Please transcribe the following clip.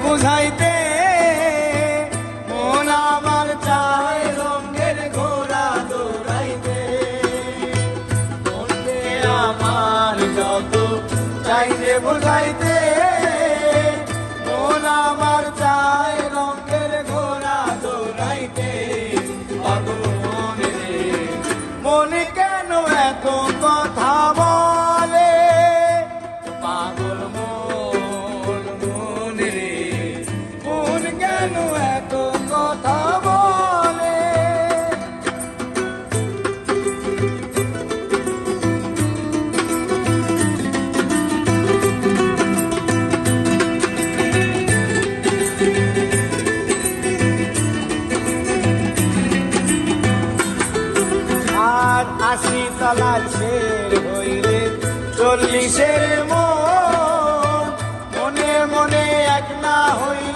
বুঝাইতে মন আমার চায় রঙের ঘোড়া দৌড়াইতে মনকে আমার যত চাইতে বুঝাইতে মন আমার চায় রঙের ঘোড়া দৌড়াইতে পাগল মনে মনে কেন এত কথা বলে পাগল মন মনে রে মন কেন এত কথা বলে আর ৮০ তলা ছেড় হইলে ৪০-এর মন মনে মনে এক না হইলে